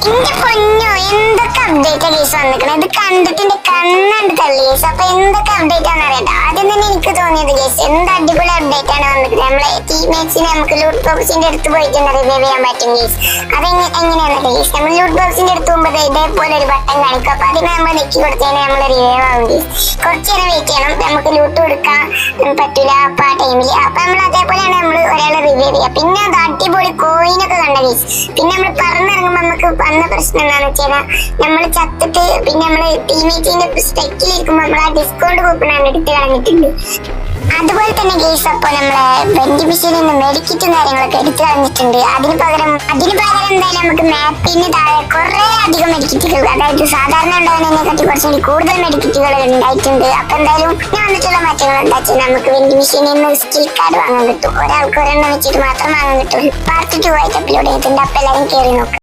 എന്റെ പൊന്നോ എന്തൊക്കെ അപ്ഡേറ്റ് കേസ് വന്നിക്കണം. ഇത് കണ്ടിട്ട് എന്റെ കണ്ണണ്ട് തള്ളി കേസ്. അപ്പൊ എന്തൊക്കെ അപ്ഡേറ്റ് ആണെന്ന് അറിയണ്ട. ആദ്യം തന്നെ എനിക്ക് തോന്നിയത് കേസ് എന്ത് അടിപൊളി അപ്ഡേറ്റ് ആണ് വന്നിട്ട് നമ്മളെ ടീംമേറ്റ്സിനെ നമുക്ക് ലൂട്ട് ബോക്സിന്റെ അടുത്ത് പോയിട്ട് റിവൈവ് ചെയ്യാൻ പറ്റും കേസ്. എങ്ങനെയാണെന്നല്ലേ കേസ്, നമ്മൾ ലൂട്ട് ബോക്സിന്റെ അടുത്ത് പോകുമ്പോൾ ഇതേപോലെ ഒരു ബട്ടൺ കാണിക്കും. അപ്പൊ അതിനെ നമ്മൾ നെക്കി കൊടുത്തതിന് നമ്മൾ റിവൈവ് ആവും കേസ്. കുറച്ച് നേരം വെയിറ്റ് ചെയ്യണം, നമുക്ക് ലൂട്ട് കൊടുക്കാൻ പറ്റൂല അപ്പൊ ആ ടൈമിൽ. അപ്പൊ നമ്മൾ അതേപോലെയാണ് നമ്മൾ ഒരാളെ റിവൈവ് ചെയ്യുക. പിന്നെ അത് അടിപൊളി കോയിനൊക്കെ കണ്ട കേസ്. പിന്നെ നമ്മൾ പറന്നിറങ്ങുമ്പോൾ നമുക്ക് വന്ന പ്രശ്നം എന്താണെന്ന് വെച്ചാൽ നമ്മൾ ചത്തിട്ട് പിന്നെ നമ്മള് ടീമേറ്റിന്റെ സ്റ്റെക്കിലിരിക്കുമ്പോൾ നമ്മൾ ആ ഡിസ്കൗണ്ട് കൂപ്പണാണ് എടുത്ത് കളഞ്ഞിട്ടുണ്ട്. അതുപോലെ തന്നെ കേസ് അപ്പോൾ നമ്മളെ വെന്റി മെഷീനിൽ നിന്ന് മെഡിക്കിറ്റും കാര്യങ്ങളൊക്കെ എടുത്തു കളഞ്ഞിട്ടുണ്ട്. അതിന് പകരം എന്തായാലും നമുക്ക് മാപ്പിന് താഴെ കുറെ അധികം മെഡിക്കിറ്റുകൾ, അതായത് സാധാരണ ഉണ്ടാകുന്നതിനെക്കാട്ടി കുറച്ചുകൂടി കൂടുതൽ മെഡിക്കിറ്റുകൾ ഉണ്ടായിട്ടുണ്ട്. അപ്പൊ എന്തായാലും ഞാൻ വന്നിട്ടുള്ള മാറ്റങ്ങൾ എന്താ വെച്ചാൽ നമുക്ക് വെന്റി മെഷീനിൽ നിന്ന് സ്കിൽ കാർഡ് വാങ്ങാൻ കിട്ടും. ഒരാൾക്ക് ഒരെണ്ണം വെച്ചിട്ട് മാത്രം വാങ്ങാൻ കിട്ടും. പാർട്ട് 2 ആയിട്ട് അപ്ലോഡ് ചെയ്തിട്ടുണ്ട്. അപ്പൊ എല്ലാവരും കയറി നോക്കാം.